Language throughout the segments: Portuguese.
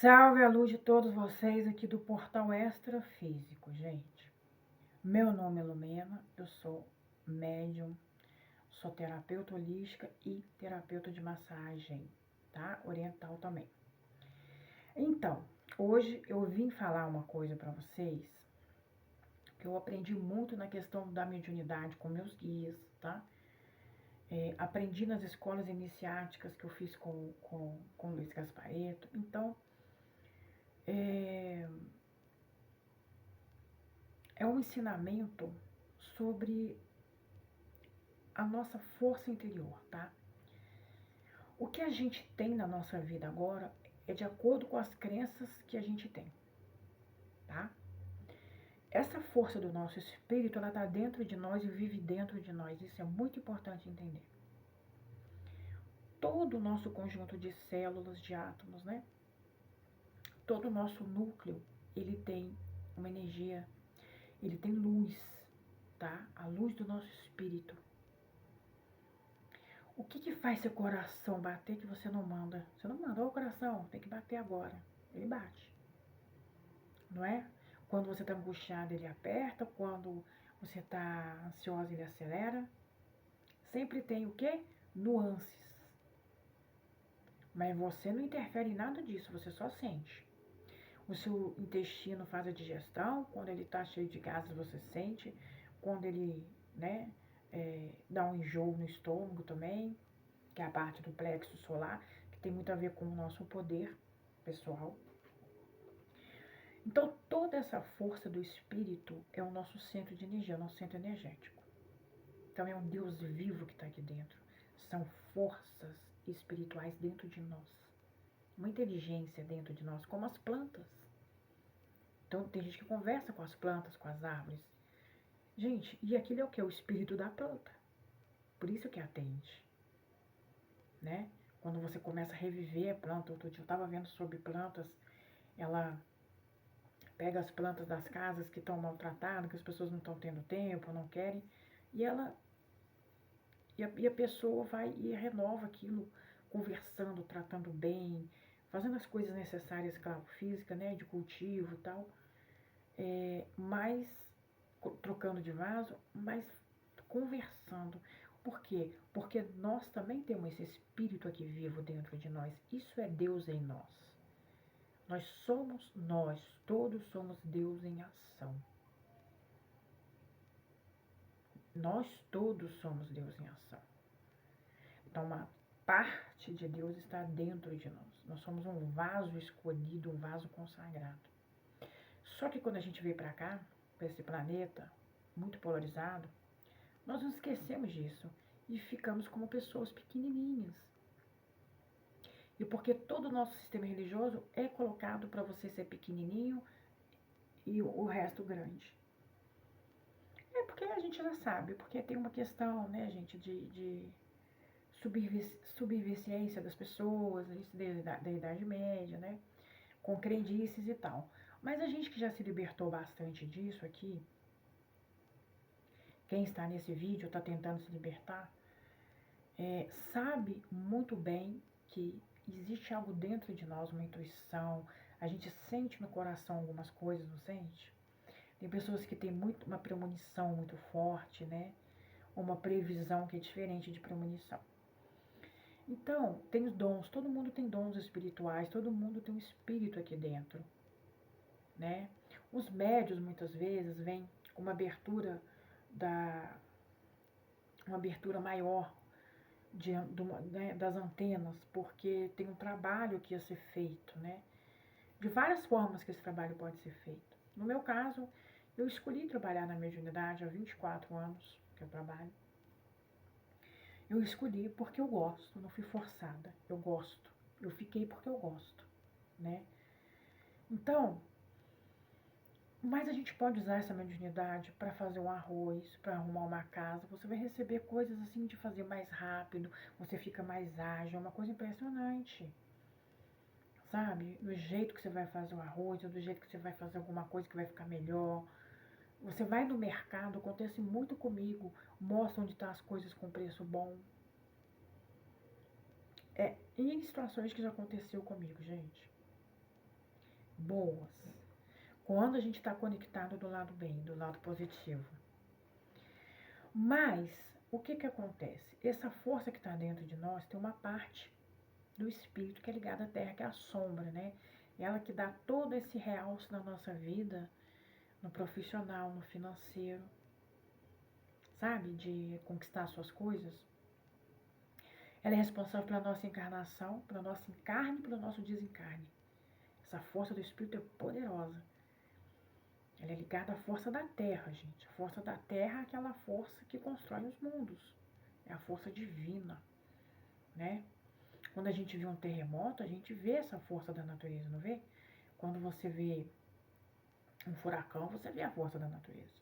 Salve a luz de todos vocês aqui do Portal Extrafísico, gente. Meu nome é Lumena, eu sou médium, sou terapeuta holística e terapeuta de massagem, tá? Oriental também. Então, hoje eu vim falar uma coisa para vocês que eu aprendi muito na questão da mediunidade com meus guias, tá? Aprendi nas escolas iniciáticas que eu fiz com Luiz Gasparetto. Então, é um ensinamento sobre a nossa força interior, tá? O que a gente tem na nossa vida agora é de acordo com as crenças que a gente tem, tá? Essa força do nosso espírito, ela tá dentro de nós e vive dentro de nós. Isso é muito importante entender. Todo o nosso conjunto de células, de átomos, né? Todo o nosso núcleo, ele tem uma energia, ele tem luz, tá? A luz do nosso espírito. O que faz seu coração bater que você não manda? Você não manda, ó, o coração, tem que bater agora. Ele bate, não é? Quando você está angustiado, ele aperta. Quando você está ansiosa, ele acelera. Sempre tem o quê? Nuances. Mas você não interfere em nada disso, você só sente. O seu intestino faz a digestão, quando ele está cheio de gases você sente, quando ele, né, dá um enjoo no estômago também, que é a parte do plexo solar, que tem muito a ver com o nosso poder pessoal. Então, toda essa força do espírito é o nosso centro de energia, o nosso centro energético. Então, é um Deus vivo que está aqui dentro. São forças espirituais dentro de nós. Uma inteligência dentro de nós, como as plantas. Então, tem gente que conversa com as plantas, com as árvores. Gente, e aquilo é o que? O espírito da planta. Por isso que atende, né? Quando você começa a reviver a planta, outro dia eu estava vendo sobre plantas, ela pega as plantas das casas que estão maltratadas, que as pessoas não estão tendo tempo, não querem, e a pessoa vai e renova aquilo, conversando, tratando bem, fazendo as coisas necessárias, claro, física, né, de cultivo e tal, mas trocando de vaso, mas conversando. Por quê? Porque nós também temos esse espírito aqui vivo dentro de nós. Isso é Deus em nós. Nós todos somos Deus em ação. Nós todos somos Deus em ação. Então, uma parte de Deus está dentro de nós. Nós somos um vaso escolhido, um vaso consagrado. Só que quando a gente veio para cá, para esse planeta muito polarizado, nós nos esquecemos disso e ficamos como pessoas pequenininhas. E porque todo o nosso sistema religioso é colocado para você ser pequenininho e o resto grande. É porque a gente já sabe, porque tem uma questão, né, gente, de subvivência das pessoas, isso da Idade Média, né, com crendices e tal. Mas a gente que já se libertou bastante disso aqui, quem está nesse vídeo está tentando se libertar, sabe muito bem que existe algo dentro de nós, uma intuição, a gente sente no coração algumas coisas, não sente? Tem pessoas que têm uma premonição muito forte, né? Uma previsão que é diferente de premonição. Então, tem os dons, todo mundo tem dons espirituais, todo mundo tem um espírito aqui dentro, né? Os médios muitas vezes vêm com uma abertura maior né, das antenas, porque tem um trabalho que ia ser feito, né? De várias formas que esse trabalho pode ser feito. No meu caso, eu escolhi trabalhar na mediunidade há 24 anos que eu trabalho. Eu escolhi porque eu gosto, não fui forçada, eu gosto. Eu fiquei porque eu gosto, né? Então, mas a gente pode usar essa mediunidade para fazer um arroz, para arrumar uma casa. Você vai receber coisas assim de fazer mais rápido, você fica mais ágil, é uma coisa impressionante. Sabe? Do jeito que você vai fazer o arroz, ou do jeito que você vai fazer alguma coisa que vai ficar melhor. Você vai no mercado, acontece muito comigo, mostra onde estão as coisas com preço bom. Em situações que já aconteceu comigo, gente. boas. Quando a gente está conectado do lado bem, do lado positivo. Mas, o que que acontece? Essa força que está dentro de nós tem uma parte do espírito que é ligada à terra, que é a sombra, né? Ela que dá todo esse realce na nossa vida, no profissional, no financeiro, sabe? De conquistar suas coisas. Ela é responsável pela nossa encarnação, pelo nosso encarne e pelo nosso desencarne. Essa força do espírito é poderosa. Ela é ligada à força da terra, gente. A força da terra é aquela força que constrói os mundos. É a força divina, né? Quando a gente vê um terremoto, a gente vê essa força da natureza, não vê? Quando você vê um furacão, você vê a força da natureza.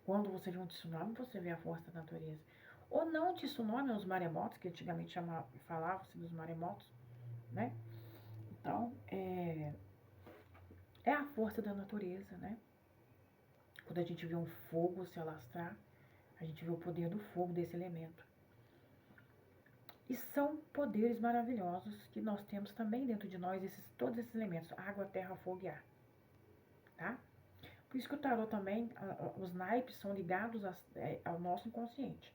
Quando você vê um tsunami, você vê a força da natureza. Ou não o tsunami, os maremotos, que antigamente falava-se dos maremotos, né? Então, é a força da natureza, né? Quando a gente vê um fogo se alastrar, a gente vê o poder do fogo, desse elemento. E são poderes maravilhosos que nós temos também dentro de nós, todos esses elementos, água, terra, fogo e ar. Tá? Por isso que o tarô também, os naipes são ligados ao nosso inconsciente.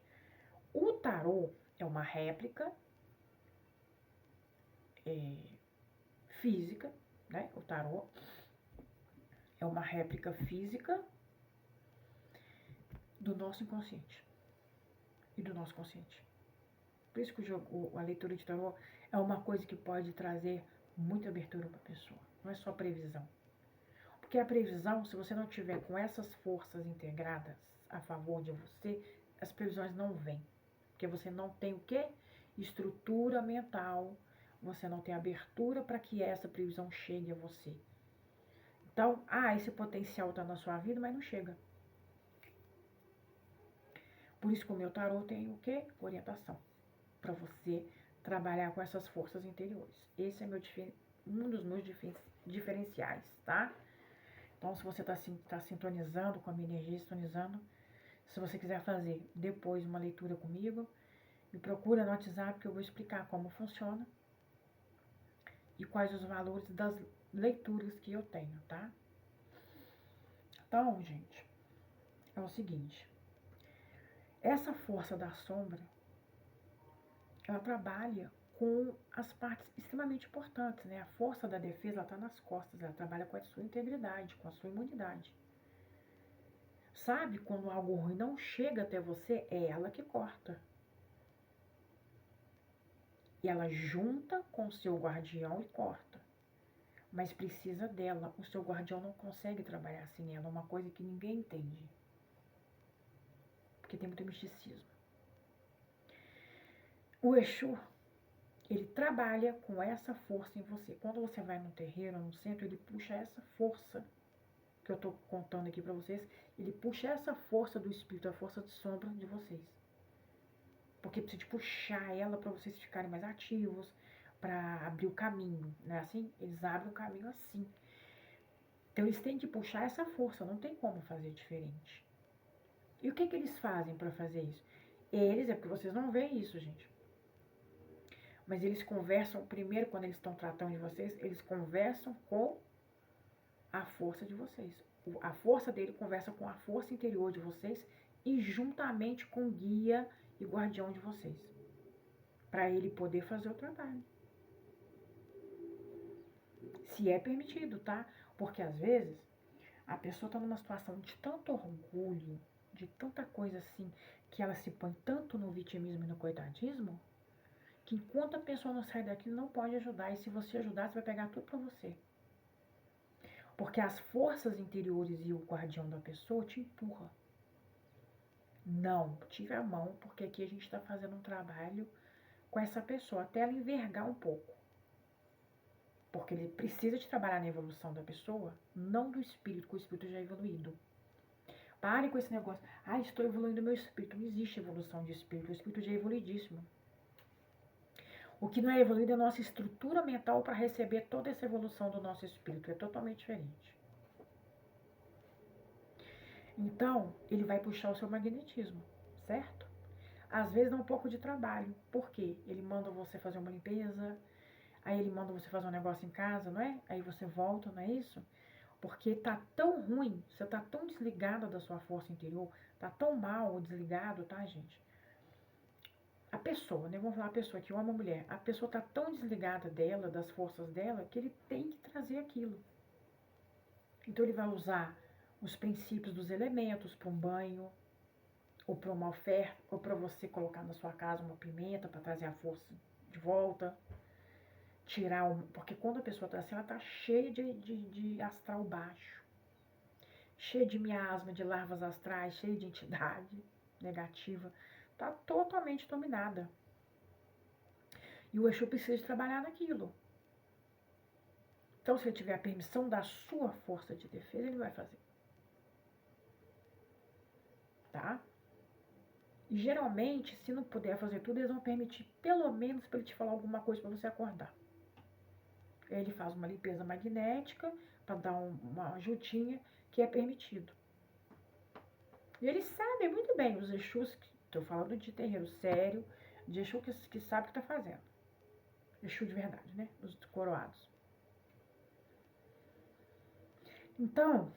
O tarô é uma réplica física, né? O tarô é uma réplica física do nosso inconsciente e do nosso consciente. Por isso que a leitura de tarô é uma coisa que pode trazer muita abertura para a pessoa. Não é só previsão. Porque a previsão, se você não tiver com essas forças integradas a favor de você, as previsões não vêm. Porque você não tem o quê? Estrutura mental, você não tem abertura para que essa previsão chegue a você. Então, esse potencial está na sua vida, mas não chega. Por isso que o meu tarô tem o quê? Orientação. Para você trabalhar com essas forças interiores. Esse é um dos meus diferenciais, tá? Então, se você está sintonizando com a minha energia, sintonizando, se você quiser fazer depois uma leitura comigo, me procura no WhatsApp que eu vou explicar como funciona e quais os valores das leituras que eu tenho, tá? Então, gente, é o seguinte. Essa força da sombra, ela trabalha com as partes extremamente importantes, né? A força da defesa, ela está nas costas, ela trabalha com a sua integridade, com a sua imunidade. Sabe quando algo ruim não chega até você, é ela que corta. E ela junta com o seu guardião e corta. Mas precisa dela. O seu guardião não consegue trabalhar sem ela. É uma coisa que ninguém entende. Porque tem muito misticismo. O Exu, ele trabalha com essa força em você. Quando você vai no terreiro, no centro, ele puxa essa força que eu estou contando aqui para vocês. Ele puxa essa força do espírito, a força de sombra de vocês. Porque precisa de puxar ela para vocês ficarem mais ativos, para abrir o caminho, né? Assim, eles abrem o caminho assim. Então eles têm que puxar essa força, não tem como fazer diferente. E o que eles fazem para fazer isso? É porque vocês não veem isso, gente. Mas eles conversam, primeiro quando eles estão tratando de vocês, eles conversam com a força de vocês. A força dele conversa com a força interior de vocês e juntamente com o guia e guardião de vocês. Para ele poder fazer o trabalho. Se é permitido, tá? Porque às vezes a pessoa está numa situação de tanto orgulho, de tanta coisa assim, que ela se põe tanto no vitimismo e no coitadismo, que enquanto a pessoa não sai daquilo, não pode ajudar. E se você ajudar, você vai pegar tudo pra você. Porque as forças interiores e o guardião da pessoa te empurra. Não, tire a mão, porque aqui a gente está fazendo um trabalho com essa pessoa, até ela envergar um pouco. Porque ele precisa de trabalhar na evolução da pessoa, não do espírito, que o espírito já é evoluído. Pare com esse negócio. Estou evoluindo meu espírito. Não existe evolução de espírito. O espírito já é evoluidíssimo. O que não é evoluído é a nossa estrutura mental para receber toda essa evolução do nosso espírito. É totalmente diferente. Então, ele vai puxar o seu magnetismo, certo? Às vezes dá um pouco de trabalho. Por quê? Ele manda você fazer uma limpeza. Aí ele manda você fazer um negócio em casa, não é? Aí você volta, não é isso? Porque tá tão ruim, você tá tão desligada da sua força interior, tá tão mal ou desligado, tá, gente? A pessoa, né? Vamos falar a pessoa que ama a mulher. A pessoa tá tão desligada dela, das forças dela, que ele tem que trazer aquilo. Então ele vai usar os princípios dos elementos para um banho, ou para uma oferta, ou para você colocar na sua casa uma pimenta para trazer a força de volta, tirar um. Porque quando a pessoa está assim, ela está cheia de astral baixo, cheia de miasma, de larvas astrais, cheia de entidade negativa. Está totalmente dominada. E o Exu precisa trabalhar naquilo. Então, se ele tiver a permissão da sua força de defesa, ele vai fazer. Tá? E geralmente, se não puder fazer tudo, eles vão permitir pelo menos para ele te falar alguma coisa para você acordar. Aí ele faz uma limpeza magnética para dar uma ajudinha que é permitido. E eles sabem muito bem, os Exus, estou falando de terreiro sério, de Exu que sabe o que está fazendo. Exu de verdade, né? Os coroados. Então,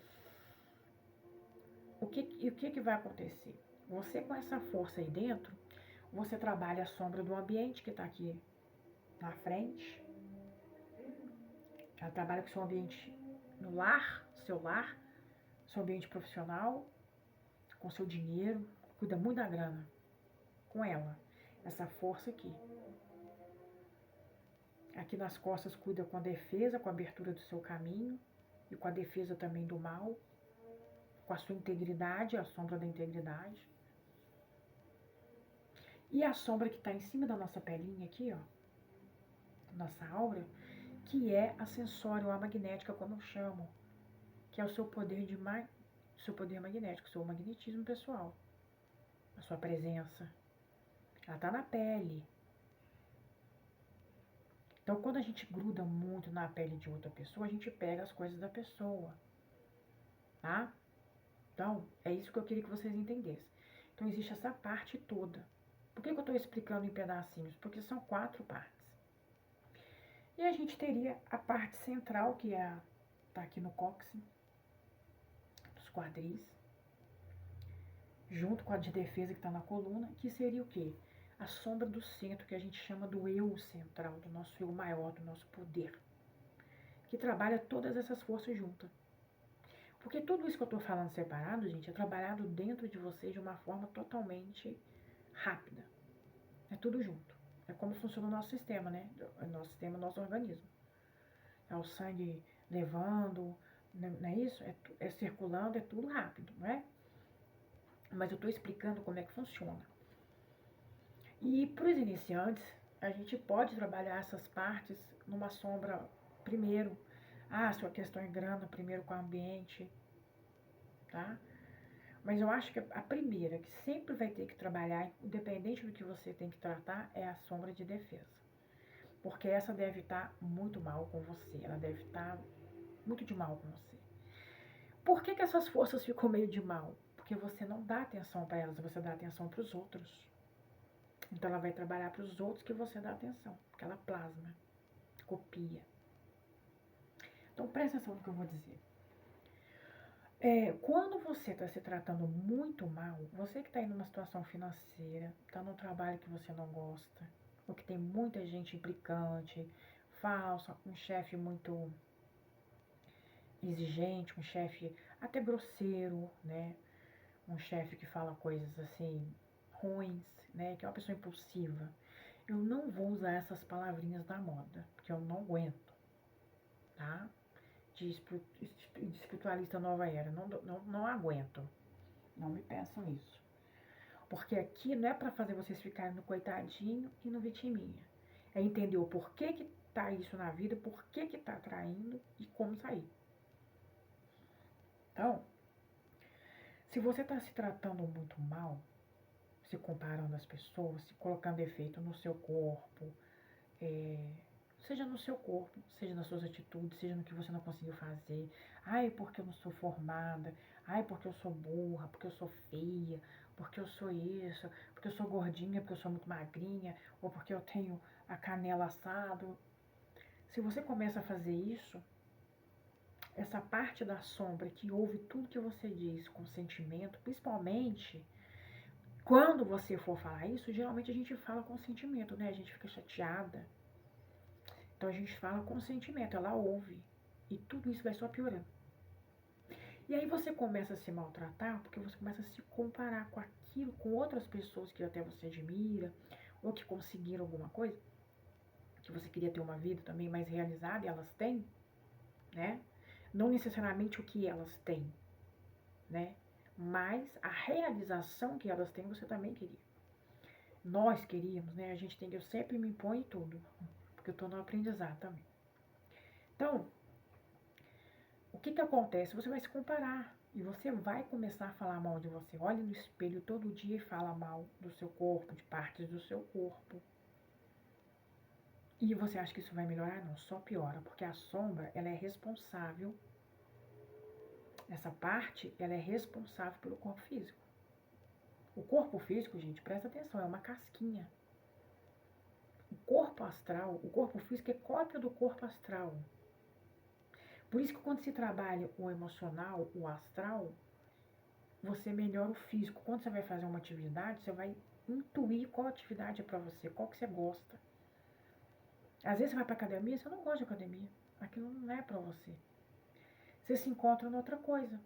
o que vai acontecer? Você com essa força aí dentro, você trabalha a sombra do ambiente que está aqui na frente. Ela trabalha com o seu ambiente no lar, seu ambiente profissional, com seu dinheiro, cuida muito da grana. Com ela, essa força aqui. Aqui nas costas cuida com a defesa, com a abertura do seu caminho e com a defesa também do mal, com a sua integridade, a sombra da integridade. E a sombra que está em cima da nossa pelinha aqui, ó, nossa aura, que é a sensória ou a magnética, como eu chamo, que é o seu poder seu poder magnético, seu magnetismo pessoal, a sua presença. Ela está na pele. Então, quando a gente gruda muito na pele de outra pessoa, a gente pega as coisas da pessoa, tá? Então, é isso que eu queria que vocês entendessem. Então, existe essa parte toda. Por que eu estou explicando em pedacinhos? Porque são 4 partes. E a gente teria a parte central, que tá aqui no cóccix, dos quadris, junto com a de defesa que está na coluna, que seria o quê? A sombra do centro, que a gente chama do eu central, do nosso eu maior, do nosso poder, que trabalha todas essas forças juntas. Porque tudo isso que eu estou falando separado, gente, é trabalhado dentro de vocês de uma forma totalmente rápida. É tudo junto. É como funciona o nosso sistema, né? O nosso sistema, o nosso organismo. É o sangue levando, não é isso? É circulando, é tudo rápido, não é? Mas eu estou explicando como é que funciona. E para os iniciantes, a gente pode trabalhar essas partes numa sombra primeiro. Ah, sua questão é grana, primeiro com o ambiente, tá? Mas eu acho que a primeira que sempre vai ter que trabalhar, independente do que você tem que tratar, é a sombra de defesa. Porque essa deve estar muito mal com você, ela deve estar muito de mal com você. Por que essas forças ficam meio de mal? Porque você não dá atenção para elas, você dá atenção para os outros. Então ela vai trabalhar para os outros que você dá atenção, porque ela plasma, copia. Então presta atenção no que eu vou dizer. Quando você está se tratando muito mal, você que está em uma situação financeira, está num trabalho que você não gosta, ou que tem muita gente implicante, falsa, um chefe muito exigente, um chefe até grosseiro, né? Um chefe que fala coisas assim ruins, né? Que é uma pessoa impulsiva. Eu não vou usar essas palavrinhas da moda, porque eu não aguento, tá? De espiritualista nova era, não aguento. Não me peçam isso. Porque aqui não é para fazer vocês ficarem no coitadinho e no vitiminha. É entender o porquê que tá isso na vida, porquê que tá atraindo e como sair. Então, se você está se tratando muito mal, se comparando às pessoas, se colocando efeito no seu corpo, seja no seu corpo, seja nas suas atitudes, seja no que você não conseguiu fazer. Ai, porque eu não sou formada. Ai, porque eu sou burra, porque eu sou feia, porque eu sou isso, porque eu sou gordinha, porque eu sou muito magrinha, ou porque eu tenho a canela assado. Se você começa a fazer isso, essa parte da sombra que ouve tudo que você diz com sentimento, principalmente quando você for falar isso, geralmente a gente fala com sentimento, né? A gente fica chateada. Então a gente fala com sentimento, ela ouve. E tudo isso vai só piorando. E aí você começa a se maltratar porque você começa a se comparar com aquilo, com outras pessoas que até você admira, ou que conseguiram alguma coisa, que você queria ter uma vida também mais realizada e elas têm, né? Não necessariamente o que elas têm, né? Mas a realização que elas têm você também queria. Nós queríamos, né? A gente tem que, eu sempre me imponho em tudo, porque eu tô no aprendizado também. Então, o que acontece? Você vai se comparar e você vai começar a falar mal de você. Olha no espelho todo dia e fala mal do seu corpo, de partes do seu corpo. E você acha que isso vai melhorar? Não, só piora, porque a sombra, ela é responsável, essa parte, ela é responsável pelo corpo físico. O corpo físico, gente, presta atenção, é uma casquinha. O corpo astral, o corpo físico é cópia do corpo astral. Por isso que quando se trabalha o emocional, o astral, você melhora o físico. Quando você vai fazer uma atividade, você vai intuir qual atividade é pra você, qual que você gosta. Às vezes você vai pra academia, você não gosta de academia. Aquilo não é pra você. Você se encontra em outra coisa.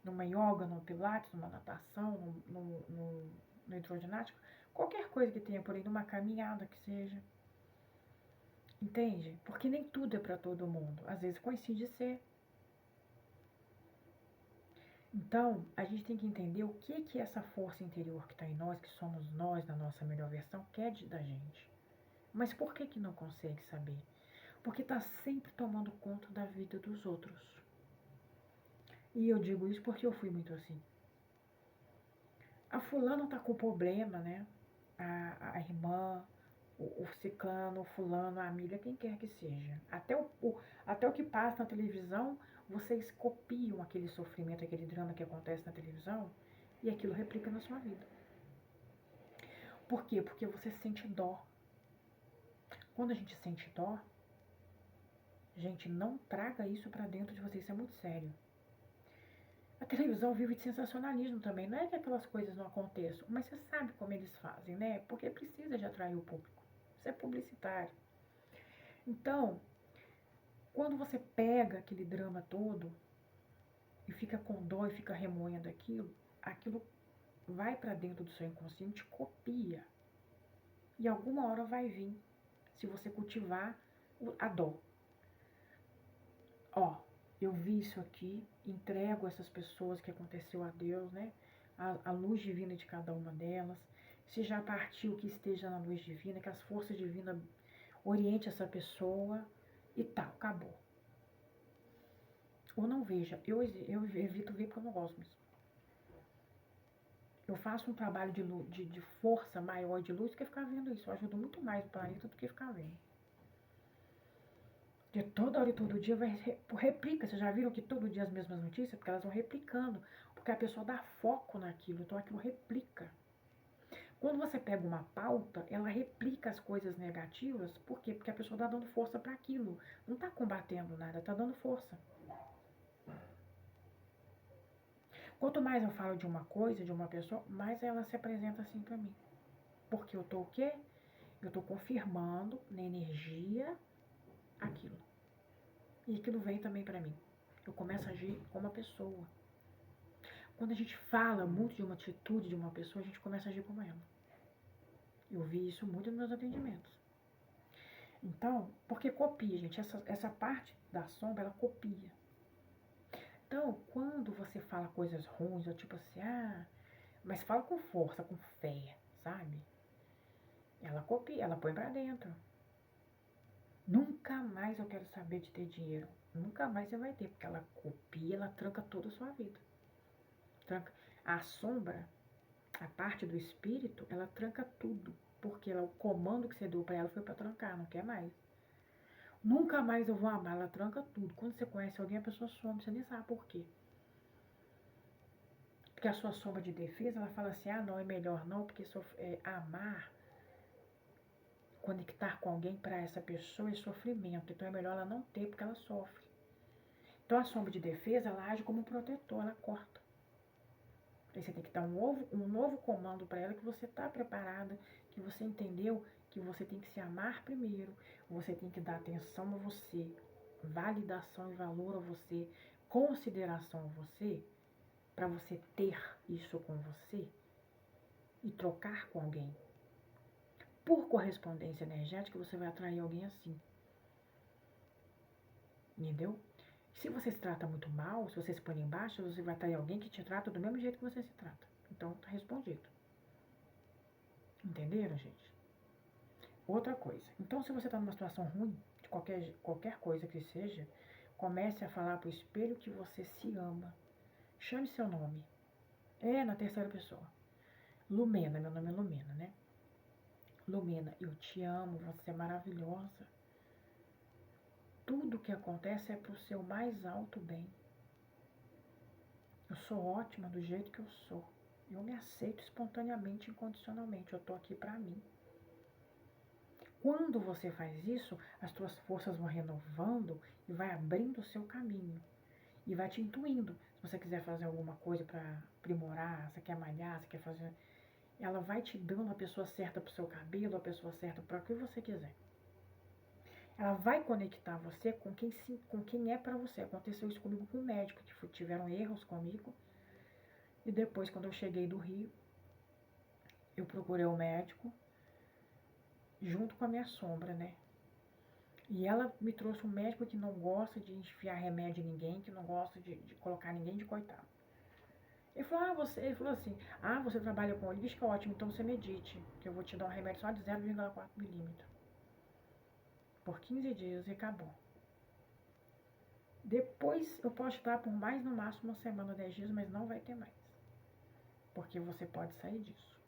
Numa yoga, num pilates, numa natação, no hidroginástica. Qualquer coisa que tenha por aí, numa caminhada que seja. Entende? Porque nem tudo é pra todo mundo. Às vezes coincide ser. Então, a gente tem que entender o que essa força interior que está em nós, que somos nós na nossa melhor versão, quer da gente. Mas por que não consegue saber? Porque está sempre tomando conta da vida dos outros. E eu digo isso porque eu fui muito assim. A fulana está com problema, né? A irmã, o ciclano, o fulano, a amiga, quem quer que seja. Até o que passa na televisão, vocês copiam aquele sofrimento, aquele drama que acontece na televisão e aquilo replica na sua vida. Por quê? Porque você sente dó. Quando a gente sente dó, gente, não traga isso pra dentro de você, isso é muito sério. A televisão vive de sensacionalismo também, não é que aquelas coisas não aconteçam, mas você sabe como eles fazem, né? Porque precisa de atrair o público. Isso é publicitário. Então, quando você pega aquele drama todo e fica com dó e fica remoendo aquilo vai pra dentro do seu inconsciente, copia. E alguma hora vai vir, se você cultivar a dó. Ó, eu vi isso aqui, entrego essas pessoas que aconteceu a Deus, né? A luz divina de cada uma delas. Se já partiu, que esteja na luz divina, que as forças divinas oriente essa pessoa e tal, acabou. Ou não veja, eu evito ver porque eu não gosto mesmo. Eu faço um trabalho de força maior de luz do que ficar vendo isso. Eu ajudo muito mais o planeta do que ficar vendo. Porque toda hora e todo dia replica. Vocês já viram que todo dia as mesmas notícias? Porque elas vão replicando. Porque a pessoa dá foco naquilo, então aquilo replica. Quando você pega uma pauta, ela replica as coisas negativas. Por quê? Porque a pessoa está dando força para aquilo. Não está combatendo nada, está dando força. Quanto mais eu falo de uma coisa, de uma pessoa, mais ela se apresenta assim para mim. Porque eu tô o quê? Eu tô confirmando na energia aquilo. E aquilo vem também para mim. Eu começo a agir como uma pessoa. Quando a gente fala muito de uma atitude de uma pessoa, a gente começa a agir como ela. Eu vi isso muito nos meus atendimentos. Então, porque copia, gente. Essa parte da sombra, ela copia. Então, quando você fala coisas ruins, ou tipo assim, mas fala com força, com fé, sabe? Ela copia, ela põe pra dentro. Nunca mais eu quero saber de ter dinheiro. Nunca mais você vai ter, porque ela copia, ela tranca toda a sua vida. Tranca. A sombra, a parte do espírito, ela tranca tudo. Porque o comando que você deu pra ela foi pra trancar, não quer mais. Nunca mais eu vou amar, ela tranca tudo. Quando você conhece alguém, a pessoa some, você nem sabe por quê. Porque a sua sombra de defesa, ela fala assim, não, é melhor não, porque amar, conectar com alguém para essa pessoa é sofrimento. Então é melhor ela não ter, porque ela sofre. Então a sombra de defesa, ela age como um protetor, ela corta. Aí você tem que dar um novo comando para ela, que você está preparada, que você entendeu que você tem que se amar primeiro, você tem que dar atenção a você, validação e valor a você, consideração a você, para você ter isso com você e trocar com alguém. Por correspondência energética, você vai atrair alguém assim. Entendeu? Se você se trata muito mal, se você se põe embaixo, você vai atrair alguém que te trata do mesmo jeito que você se trata. Então, tá respondido. Entenderam, gente? Outra coisa. Então, se você está numa situação ruim, de qualquer coisa que seja, comece a falar pro espelho que você se ama. Chame seu nome. É na terceira pessoa. Lumena, meu nome é Lumena, né? Lumena, eu te amo, você é maravilhosa. Tudo que acontece é pro seu mais alto bem. Eu sou ótima do jeito que eu sou. Eu me aceito espontaneamente, incondicionalmente. Eu tô aqui pra mim. Quando você faz isso, as tuas forças vão renovando e vai abrindo o seu caminho. E vai te intuindo. Se você quiser fazer alguma coisa para aprimorar, você quer malhar, você quer fazer... Ela vai te dando a pessoa certa pro seu cabelo, a pessoa certa para o que você quiser. Ela vai conectar você com quem é para você. Aconteceu isso comigo com o médico, que tiveram erros comigo. E depois, quando eu cheguei do Rio, eu procurei o médico junto com a minha sombra, né? E ela me trouxe um médico que não gosta de enfiar remédio em ninguém, que não gosta de colocar ninguém de coitado. Ele falou assim, você trabalha com holística, ótimo, então você medite, que eu vou te dar um remédio só de 0,4 milímetro. Por 15 dias e acabou. Depois eu posso te dar por mais, no máximo, uma semana, 10 dias, mas não vai ter mais. Porque você pode sair disso.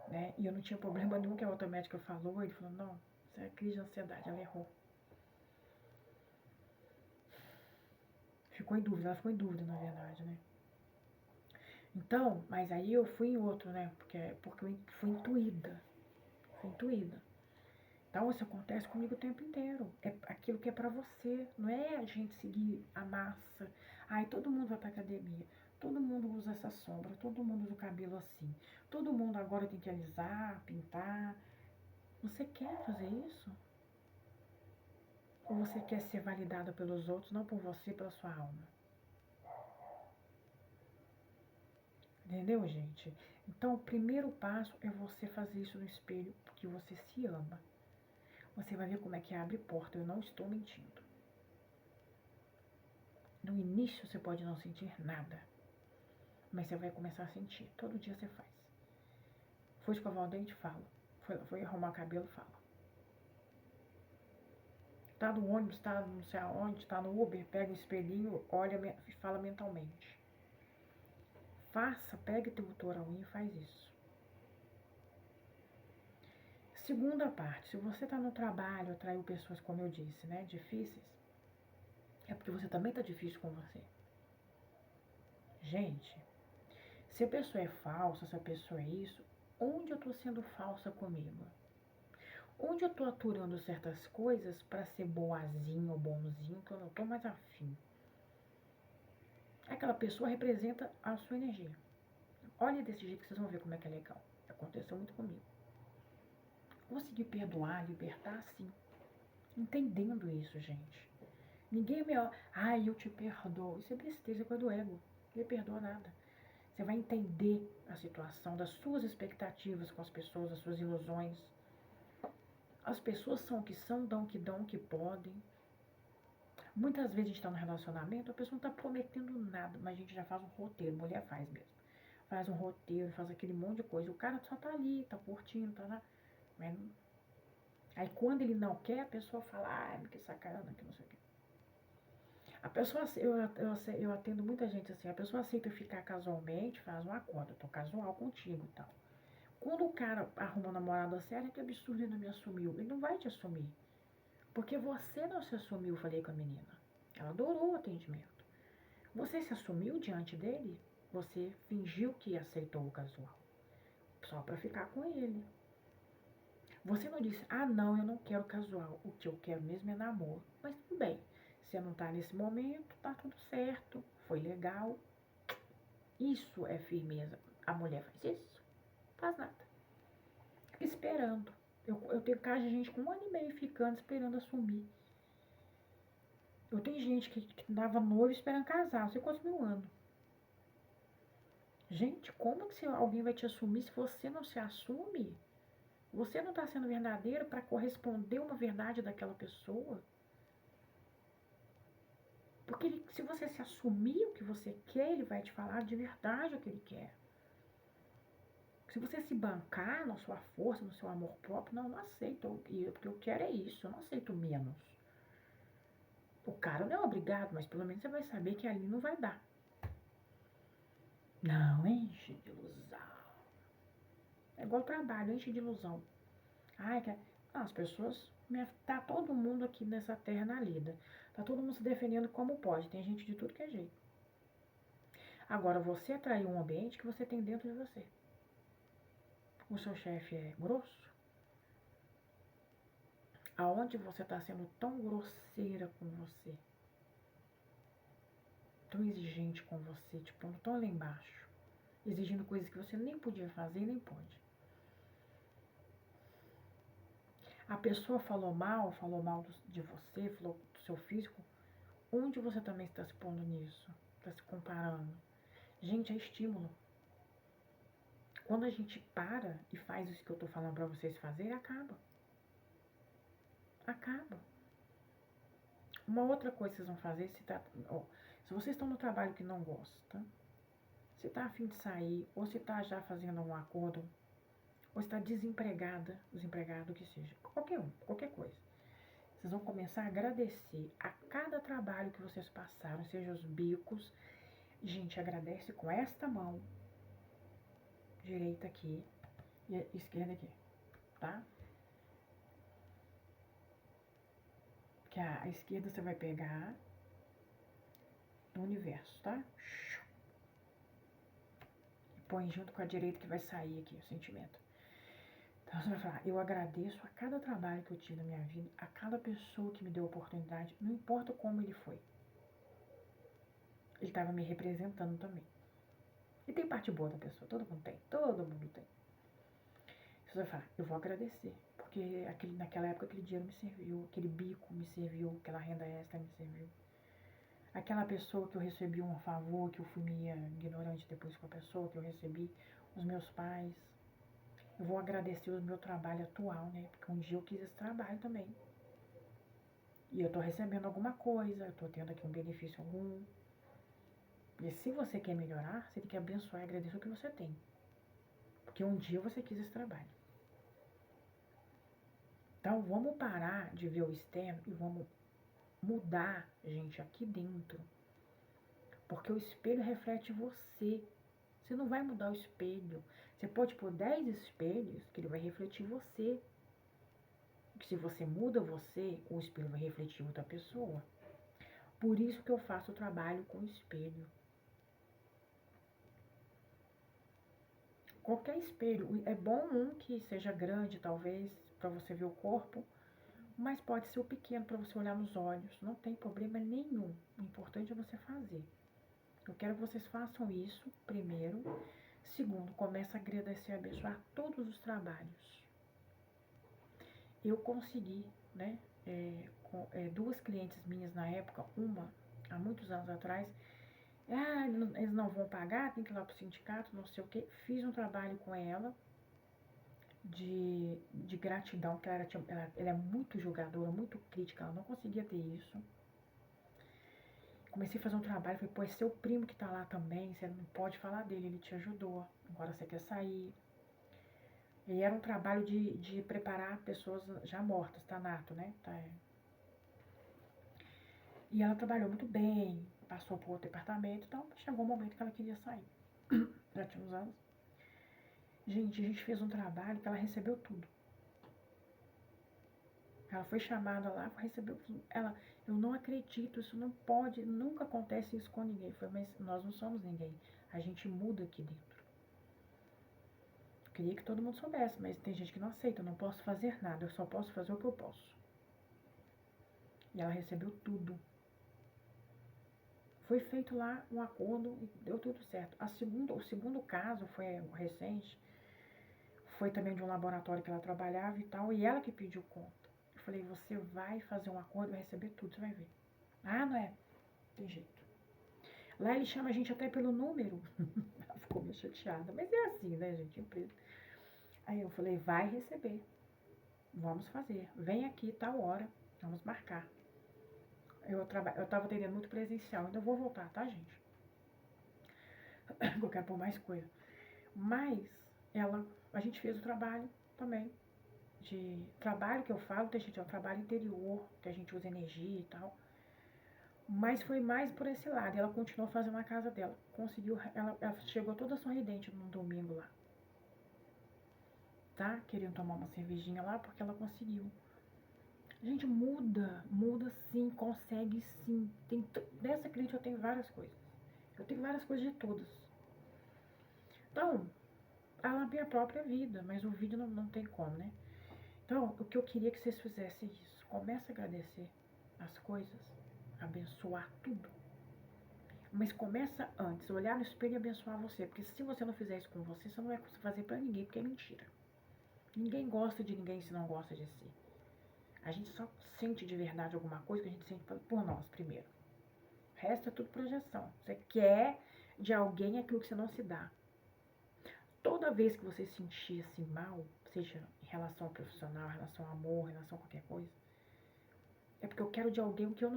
Né? E eu não tinha problema nenhum que a outra médica falou. Ele falou, não, isso é crise de ansiedade, ela errou. Ela ficou em dúvida, na verdade, né? Então, mas aí eu fui em outro, né? Porque eu fui intuída. Então, isso acontece comigo o tempo inteiro. É aquilo que é pra você. Não é a gente seguir a massa. Ai, todo mundo vai pra academia. Todo mundo usa essa sombra. Todo mundo usa o cabelo assim. Todo mundo agora tem que alisar, pintar. Você quer fazer isso? Ou você quer ser validada pelos outros, não por você, pela sua alma? Entendeu, gente? Então, o primeiro passo é você fazer isso no espelho, porque você se ama. Você vai ver como é que abre porta. Eu não estou mentindo. No início você pode não sentir nada, mas você vai começar a sentir. Todo dia você faz. Foi escovar o dente, fala. Foi arrumar o cabelo, fala. Tá no ônibus, tá não sei aonde, tá no Uber, pega o espelhinho, olha e fala mentalmente. Pega teu toralinho e faz isso. Segunda parte, se você tá no trabalho, atraiu pessoas, como eu disse, né, difíceis, é porque você também tá difícil com você. Gente, se a pessoa é falsa, se a pessoa é isso, onde eu tô sendo falsa comigo? Onde eu tô aturando certas coisas pra ser boazinho ou bonzinho, que eu não tô mais afim? Aquela pessoa representa a sua energia. Olha desse jeito que vocês vão ver como é que é legal. Aconteceu muito comigo. Consegui perdoar, libertar, sim. Entendendo isso, gente. Ninguém me... eu te perdoo. Isso é besteira, é coisa do ego. Ninguém perdoa nada. Você vai entender a situação das suas expectativas com as pessoas, as suas ilusões. As pessoas são o que são, dão o que podem. Muitas vezes a gente está no relacionamento, a pessoa não está prometendo nada, mas a gente já faz um roteiro, mulher faz mesmo. Faz um roteiro, faz aquele monte de coisa. O cara só tá ali, tá curtindo, tá lá. Mas não... Aí quando ele não quer, a pessoa fala, que sacana, que não sei o quê. A pessoa, eu atendo muita gente assim, a pessoa aceita ficar casualmente, faz um acordo, eu tô casual contigo e tal. Quando o cara arruma uma namorada séria, que absurdo, ele não me assumiu. Ele não vai te assumir. Porque você não se assumiu, falei com a menina. Ela adorou o atendimento. Você se assumiu diante dele? Você fingiu que aceitou o casual. Só pra ficar com ele. Você não disse, ah, não, eu não quero casual. O que eu quero mesmo é namoro. Mas tudo bem. Você não tá nesse momento, tá tudo certo. Foi legal. Isso é firmeza. A mulher faz isso? Faz nada. Fica esperando. Eu tenho caso de gente com 1 ano e meio ficando esperando assumir. Eu tenho gente que dava noivo esperando casar, não sei quantos mil anos. Gente, como que alguém vai te assumir se você não se assume? Você não está sendo verdadeiro para corresponder uma verdade daquela pessoa? Porque se você se assumir o que você quer, ele vai te falar de verdade o que ele quer. Se você se bancar na sua força, no seu amor próprio, não, eu não aceito. O que eu quero é isso, eu não aceito menos. O cara não é obrigado, mas pelo menos você vai saber que ali não vai dar. Não, enche de ilusão. É igual trabalho, enche de ilusão. Ai, as pessoas. Tá todo mundo aqui nessa terra na lida. Tá todo mundo se defendendo como pode. Tem gente de tudo que é jeito. Agora, você atraiu um ambiente que você tem dentro de você. O seu chefe é grosso? Aonde você está sendo tão grosseira com você? Tão exigente com você, tipo, tão lá embaixo. Exigindo coisas que você nem podia fazer e nem pode. A pessoa falou mal de você, falou do seu físico. Onde você também está se pondo nisso? Está se comparando? Gente, é estímulo. Quando a gente para e faz isso que eu tô falando pra vocês fazerem, acaba. Acaba. Uma outra coisa que vocês vão fazer, se vocês estão no trabalho que não gosta, se tá a fim de sair, ou se tá já fazendo um acordo, ou se tá desempregada, desempregado, o que seja, qualquer coisa. Vocês vão começar a agradecer a cada trabalho que vocês passaram, seja os bicos. Gente, agradece com esta mão direita aqui e a esquerda aqui, tá? Que a esquerda você vai pegar do universo, tá? E põe junto com a direita que vai sair aqui o sentimento. Então você vai falar, eu agradeço a cada trabalho que eu tive na minha vida, a cada pessoa que me deu oportunidade, não importa como ele foi. Ele estava me representando também. E tem parte boa da pessoa, todo mundo tem. Você vai falar, eu vou agradecer, porque naquela época aquele dinheiro me serviu, aquele bico me serviu, aquela renda extra me serviu. Aquela pessoa que eu recebi um favor, que eu fui meio ignorante depois com a pessoa que eu recebi, os meus pais. Eu vou agradecer o meu trabalho atual, né? Porque um dia eu quis esse trabalho também. E eu tô recebendo alguma coisa, eu tô tendo aqui um benefício algum. E se você quer melhorar, você tem que abençoar e agradecer o que você tem. Porque um dia você quis esse trabalho. Então vamos parar de ver o externo e vamos mudar, gente, aqui dentro. Porque o espelho reflete você. Você não vai mudar o espelho. Você pode pôr 10 espelhos que ele vai refletir você. Porque se você muda você, o espelho vai refletir outra pessoa. Por isso que eu faço o trabalho com o espelho. Qualquer espelho. É bom um que seja grande, talvez, para você ver o corpo. Mas pode ser o pequeno para você olhar nos olhos. Não tem problema nenhum. O importante é você fazer. Eu quero que vocês façam isso, primeiro. Segundo, comece a agradecer e abençoar todos os trabalhos. Eu consegui, né, duas clientes minhas na época, uma, há muitos anos atrás, eles não vão pagar, tem que ir lá pro sindicato, não sei o que. Fiz um trabalho com ela de gratidão, porque ela é muito julgadora, muito crítica, ela não conseguia ter isso. Comecei a fazer um trabalho, falei, pô, é seu primo que tá lá também, você não pode falar dele, ele te ajudou, agora você quer sair. E era um trabalho de preparar pessoas já mortas, tanato, né? E ela trabalhou muito bem, passou por outro departamento, então chegou o momento que ela queria sair. Já tinha uns anos. Gente, a gente fez um trabalho que ela recebeu tudo. Ela foi chamada lá, recebeu tudo. Eu não acredito, isso não pode, nunca acontece isso com ninguém. Eu falei, mas nós não somos ninguém. A gente muda aqui dentro. queria que todo mundo soubesse, mas tem gente que não aceita, eu não posso fazer nada, eu só posso fazer o que eu posso. E ela recebeu tudo. Foi feito lá um acordo e deu tudo certo. O segundo caso foi recente, foi também de um laboratório que ela trabalhava e tal, e ela que pediu conta. Eu falei, você vai fazer um acordo, vai receber tudo, você vai ver. Ah, não é? Tem jeito. Lá ele chama a gente até pelo número. Ela ficou meio chateada, mas é assim, né, gente, empresa. Aí eu falei, vai receber. Vamos fazer. Vem aqui tal hora, vamos marcar. Eu tava atendendo muito presencial, ainda vou voltar, tá, gente? Eu quero pôr mais coisa. Mas a gente fez o trabalho também. De trabalho que eu falo, gente, é um trabalho interior, que a gente usa energia e tal. Mas foi mais por esse lado. Ela continuou fazendo a casa dela. Conseguiu, ela chegou toda sorridente num domingo lá. Tá? Queriam tomar uma cervejinha lá porque ela conseguiu. Gente, muda sim, consegue sim. Dessa cliente eu tenho várias coisas. Eu tenho várias coisas de todas. Então, ela é a minha própria vida, mas o vídeo não tem como, né? Então, o que eu queria que vocês fizessem isso. Comece a agradecer as coisas, abençoar tudo. Mas começa antes, olhar no espelho e abençoar você. Porque se você não fizer isso com você, você não vai conseguir fazer pra ninguém, porque é mentira. Ninguém gosta de ninguém se não gosta de si. A gente só sente de verdade alguma coisa que a gente sente por nós primeiro. O resto é tudo projeção. Você quer de alguém aquilo que você não se dá. Toda vez que você sentir-se mal, seja em relação ao profissional, em relação ao amor, em relação a qualquer coisa, é porque eu quero de alguém o que eu não